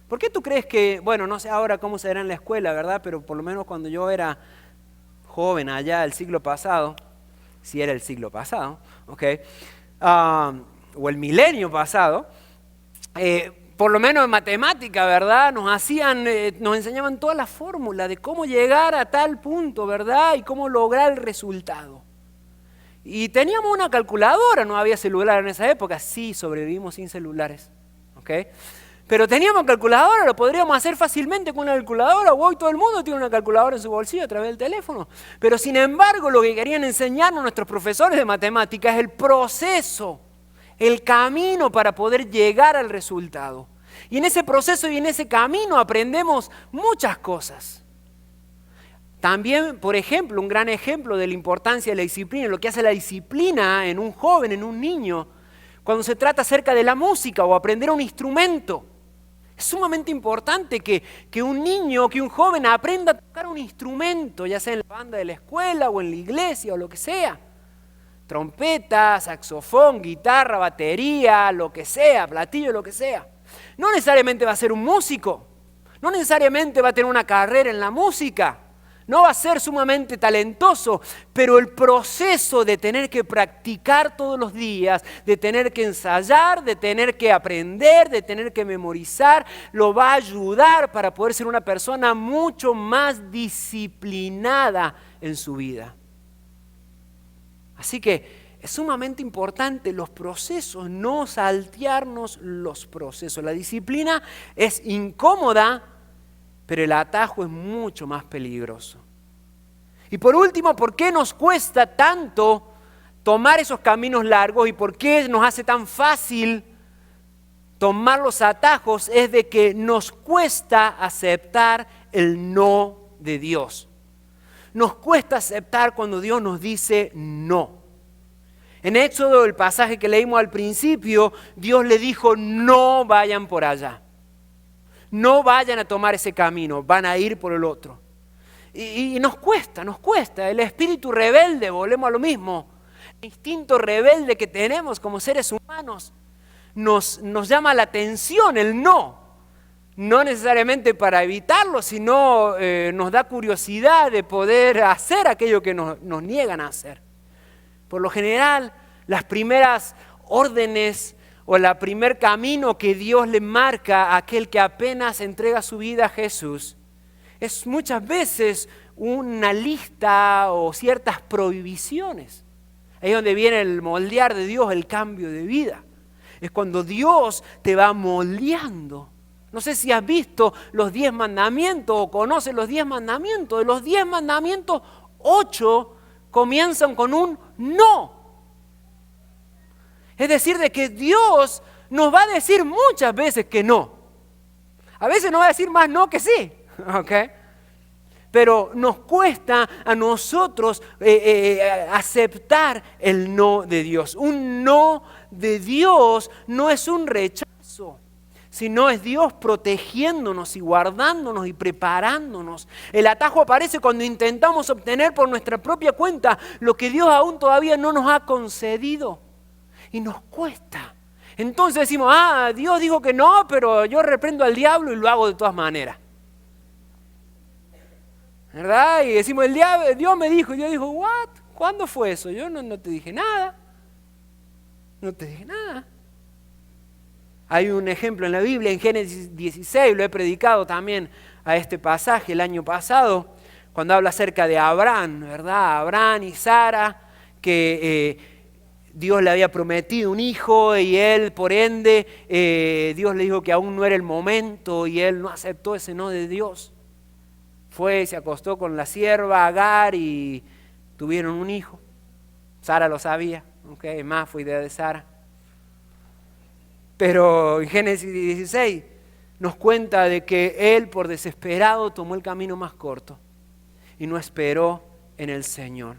¿Por qué tú crees que, bueno, no sé ahora cómo será en la escuela, ¿verdad? Pero por lo menos cuando yo era joven allá el siglo pasado, si era el siglo pasado, ¿ok? O el milenio pasado, por lo menos en matemática, ¿verdad? Nos enseñaban toda la fórmula de cómo llegar a tal punto, ¿verdad? Y cómo lograr el resultado. Y teníamos una calculadora, no había celular en esa época, sí, sobrevivimos sin celulares, ¿ok? Pero teníamos calculadora, lo podríamos hacer fácilmente con una calculadora. Hoy todo el mundo tiene una calculadora en su bolsillo a través del teléfono. Pero sin embargo, lo que querían enseñarnos nuestros profesores de matemáticas es el proceso, el camino para poder llegar al resultado. Y en ese proceso y en ese camino aprendemos muchas cosas. También, por ejemplo, un gran ejemplo de la importancia de la disciplina, lo que hace la disciplina en un joven, en un niño, cuando se trata acerca de la música o aprender un instrumento. Es sumamente importante que un niño, que un joven aprenda a tocar un instrumento, ya sea en la banda de la escuela o en la iglesia o lo que sea. Trompeta, saxofón, guitarra, batería, lo que sea, platillo, lo que sea. No necesariamente va a ser un músico, no necesariamente va a tener una carrera en la música, no va a ser sumamente talentoso, pero el proceso de tener que practicar todos los días, de tener que ensayar, de tener que aprender, de tener que memorizar, lo va a ayudar para poder ser una persona mucho más disciplinada en su vida. Así que es sumamente importante los procesos, no saltearnos los procesos. La disciplina es incómoda, pero el atajo es mucho más peligroso. Y por último, ¿por qué nos cuesta tanto tomar esos caminos largos y por qué nos hace tan fácil tomar los atajos? Es de que nos cuesta aceptar el no de Dios. Nos cuesta aceptar cuando Dios nos dice no. En Éxodo, el pasaje que leímos al principio, Dios le dijo, no vayan por allá. No vayan a tomar ese camino, van a ir por el otro. Y nos cuesta. El espíritu rebelde, volvemos a lo mismo. El instinto rebelde que tenemos como seres humanos nos llama la atención el no. No necesariamente para evitarlo, sino nos da curiosidad de poder hacer aquello que nos niegan a hacer. Por lo general, las primeras órdenes o el primer camino que Dios le marca a aquel que apenas entrega su vida a Jesús es muchas veces una lista o ciertas prohibiciones. Ahí es donde viene el moldear de Dios, el cambio de vida. Es cuando Dios te va moldeando. No sé si has visto los 10 mandamientos o conoces los 10 mandamientos. De los 10 mandamientos, 8 comienzan con un no. Es decir, de que Dios nos va a decir muchas veces que no. A veces nos va a decir más no que sí. ¿Ok? Pero nos cuesta a nosotros aceptar el no de Dios. Un no de Dios no es un rechazo, sino es Dios protegiéndonos y guardándonos y preparándonos. El atajo aparece cuando intentamos obtener por nuestra propia cuenta lo que Dios aún todavía no nos ha concedido. Y nos cuesta. Entonces decimos, Dios dijo que no, pero yo reprendo al diablo y lo hago de todas maneras. ¿Verdad? Y decimos, Dios me dijo, y Dios dijo, ¿what? ¿Cuándo fue eso? Yo no te dije nada. No te dije nada. Hay un ejemplo en la Biblia, en Génesis 16, lo he predicado también a este pasaje el año pasado, cuando habla acerca de Abraham, ¿verdad? Abraham y Sara, que Dios le había prometido un hijo y él, por ende, Dios le dijo que aún no era el momento y él no aceptó ese no de Dios. Fue, se acostó con la sierva Agar y tuvieron un hijo. Sara lo sabía, más fue idea de Sara. Pero en Génesis 16 nos cuenta de que él, por desesperado, tomó el camino más corto y no esperó en el Señor.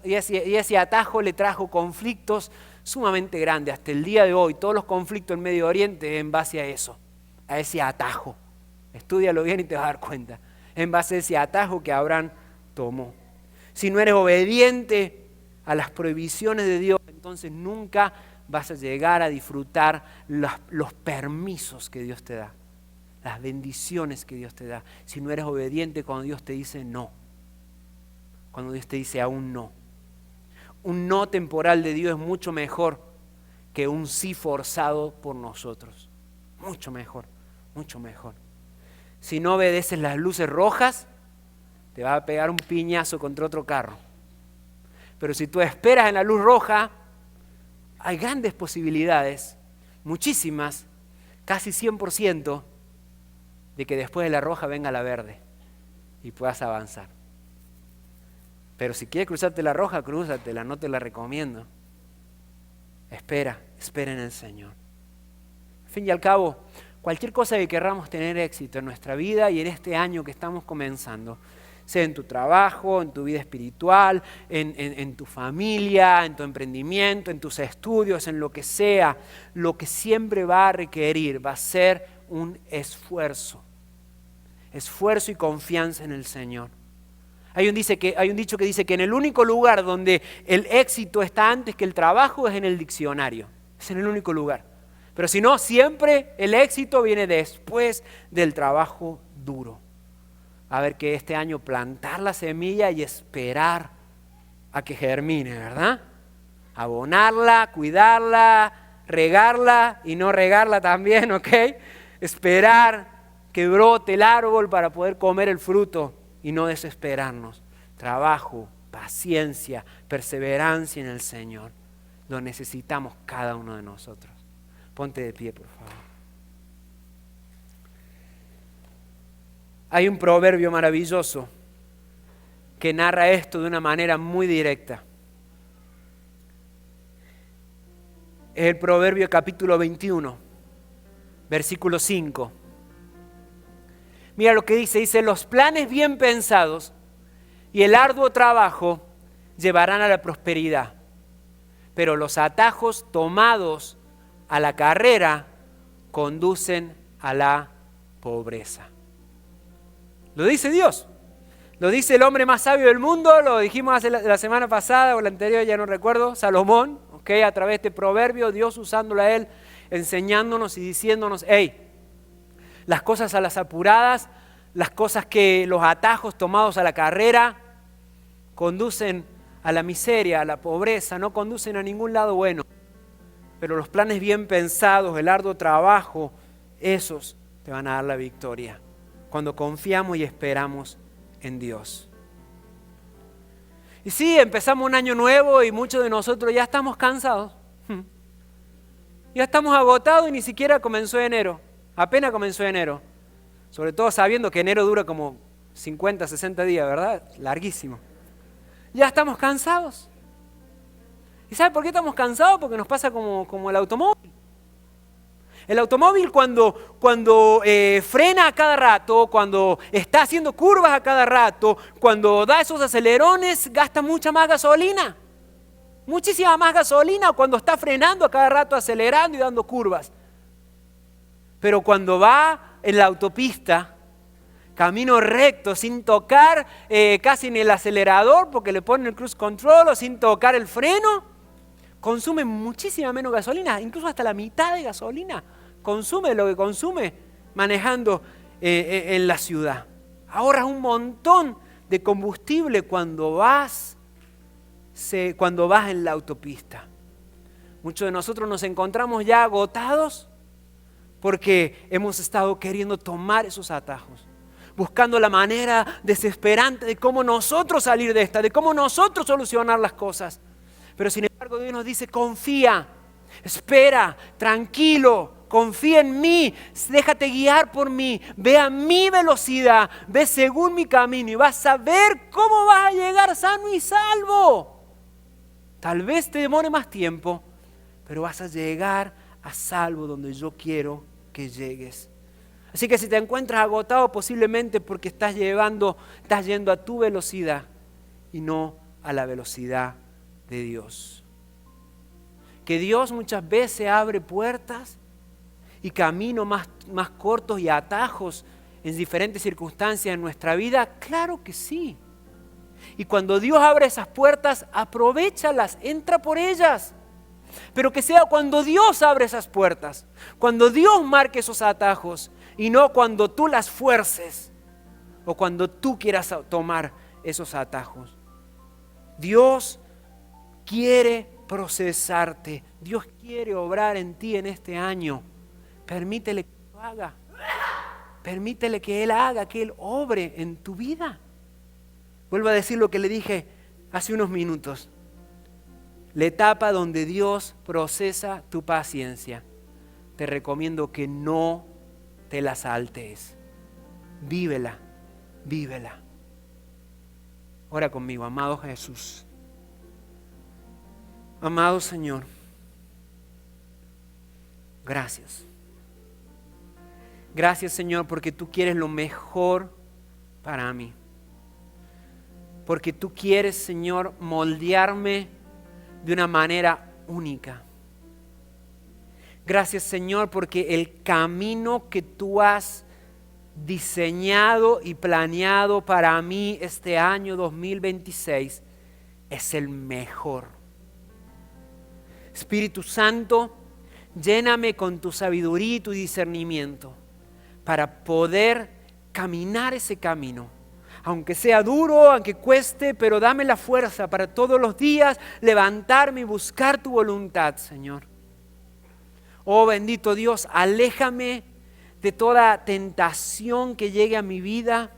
Y ese atajo le trajo conflictos sumamente grandes. Hasta el día de hoy, todos los conflictos en Medio Oriente es en base a eso, a ese atajo. Estúdialo bien y te vas a dar cuenta. En base a ese atajo que Abraham tomó. Si no eres obediente a las prohibiciones de Dios, entonces nunca vas a llegar a disfrutar los permisos que Dios te da, las bendiciones que Dios te da. Si no eres obediente cuando Dios te dice no, cuando Dios te dice aún no. Un no temporal de Dios es mucho mejor que un sí forzado por nosotros. Mucho mejor, mucho mejor. Si no obedeces las luces rojas, te va a pegar un piñazo contra otro carro. Pero si tú esperas en la luz roja, hay grandes posibilidades, muchísimas, casi 100%, de que después de la roja venga la verde y puedas avanzar. Pero si quieres cruzarte la roja, crúzatela, no te la recomiendo. Espera en el Señor. Al fin y al cabo, cualquier cosa que querramos tener éxito en nuestra vida y en este año que estamos comenzando, sea en tu trabajo, en tu vida espiritual, en tu familia, en tu emprendimiento, en tus estudios, en lo que sea, lo que siempre va a requerir va a ser un esfuerzo. Esfuerzo y confianza en el Señor. Hay un dicho que dice que en el único lugar donde el éxito está antes que el trabajo es en el diccionario. Es en el único lugar. Pero si no, siempre el éxito viene después del trabajo duro. A ver que este año plantar la semilla y esperar a que germine, ¿verdad? Abonarla, cuidarla, regarla y no regarla también, ¿ok? Esperar que brote el árbol para poder comer el fruto y no desesperarnos. Trabajo, paciencia, perseverancia en el Señor. Lo necesitamos cada uno de nosotros. Ponte de pie, por favor. Hay un proverbio maravilloso que narra esto de una manera muy directa. Es el Proverbio capítulo 21, versículo 5. Mira lo que dice, los planes bien pensados y el arduo trabajo llevarán a la prosperidad, pero los atajos tomados a la carrera conducen a la pobreza. Lo dice Dios, lo dice el hombre más sabio del mundo, lo dijimos la semana pasada o la anterior, ya no recuerdo, Salomón, ¿okay? A través de este proverbio, Dios usándolo a él, enseñándonos y diciéndonos, hey, las cosas a las apuradas, las cosas los atajos tomados a la carrera, conducen a la miseria, a la pobreza, no conducen a ningún lado bueno. Pero los planes bien pensados, el arduo trabajo, esos te van a dar la victoria. Cuando confiamos y esperamos en Dios. Y sí, empezamos un año nuevo y muchos de nosotros ya estamos cansados. Ya estamos agotados y ni siquiera comenzó enero. Apenas comenzó enero. Sobre todo sabiendo que enero dura como 50, 60 días, ¿verdad? Larguísimo. Ya estamos cansados. ¿Y sabe por qué estamos cansados? Porque nos pasa como el automóvil. El automóvil cuando frena a cada rato, cuando está haciendo curvas a cada rato, cuando da esos acelerones, gasta mucha más gasolina. Muchísima más gasolina cuando está frenando a cada rato, acelerando y dando curvas. Pero cuando va en la autopista, camino recto, sin tocar casi ni el acelerador, porque le ponen el cruise control, o sin tocar el freno, consume muchísima menos gasolina, incluso hasta la mitad de gasolina. Consume lo que consume manejando en la ciudad. Ahorras un montón de combustible cuando vas en la autopista. Muchos de nosotros nos encontramos ya agotados porque hemos estado queriendo tomar esos atajos, buscando la manera desesperante de cómo nosotros salir de esta, de cómo nosotros solucionar las cosas. Pero sin embargo Dios nos dice, confía, espera, tranquilo, confía en mí, déjate guiar por mí, ve a mi velocidad, ve según mi camino y vas a ver cómo vas a llegar sano y salvo. Tal vez te demore más tiempo, pero vas a llegar a salvo donde yo quiero que llegues. Así que si te encuentras agotado, posiblemente porque estás yendo a tu velocidad y no a la velocidad de Dios. Que Dios muchas veces abre puertas y caminos más cortos y atajos en diferentes circunstancias en nuestra vida. Claro que sí. Y cuando Dios abre esas puertas, aprovéchalas, entra por ellas. Pero que sea cuando Dios abre esas puertas, cuando Dios marque esos atajos y no cuando tú las fuerces o cuando tú quieras tomar esos atajos. Dios quiere procesarte, Dios quiere obrar en ti en este año. Permítele que lo haga, permítele que Él haga, que Él obre en tu vida. Vuelvo a decir lo que le dije hace unos minutos. La etapa donde Dios procesa tu paciencia, te recomiendo que no te la saltes. Vívela, vívela. Ora conmigo, amado Jesús. Amado Señor, gracias. Gracias, Señor, porque tú quieres lo mejor para mí. Porque tú quieres, Señor, moldearme de una manera única. Gracias, Señor, porque el camino que tú has diseñado y planeado para mí este año 2026 es el mejor. Espíritu Santo, lléname con tu sabiduría y tu discernimiento para poder caminar ese camino. Aunque sea duro, aunque cueste, pero dame la fuerza para todos los días levantarme y buscar tu voluntad, Señor. Oh bendito Dios, aléjame de toda tentación que llegue a mi vida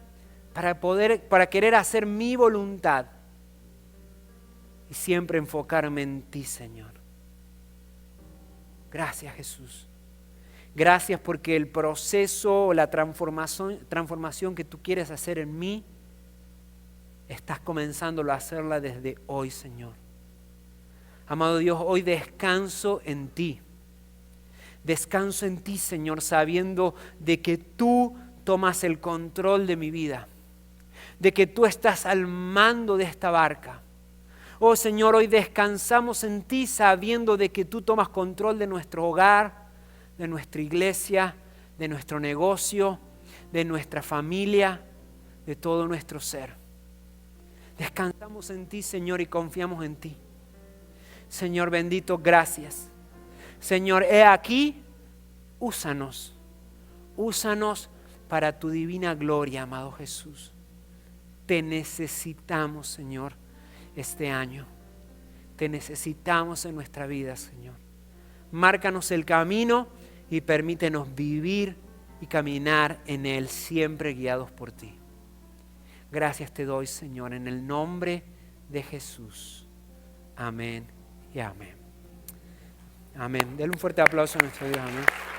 para querer hacer mi voluntad y siempre enfocarme en ti, Señor. Gracias, Jesús. Gracias porque el proceso o la transformación que tú quieres hacer en mí, estás comenzándolo a hacerla desde hoy, Señor. Amado Dios, hoy descanso en ti. Descanso en ti, Señor, sabiendo de que tú tomas el control de mi vida, de que tú estás al mando de esta barca. Oh Señor, hoy descansamos en ti sabiendo de que tú tomas control de nuestro hogar, de nuestra iglesia, de nuestro negocio, de nuestra familia, de todo nuestro ser. Descansamos en ti, Señor, y confiamos en ti. Señor bendito, gracias. Señor, he aquí, úsanos para tu divina gloria, amado Jesús. Te necesitamos, Señor, este año. Te necesitamos en nuestra vida, Señor. Márcanos el camino y permítenos vivir y caminar en él, siempre guiados por ti. Gracias te doy, Señor, en el nombre de Jesús. Amén y amén. Amén. Denle un fuerte aplauso a nuestro Dios. Amén.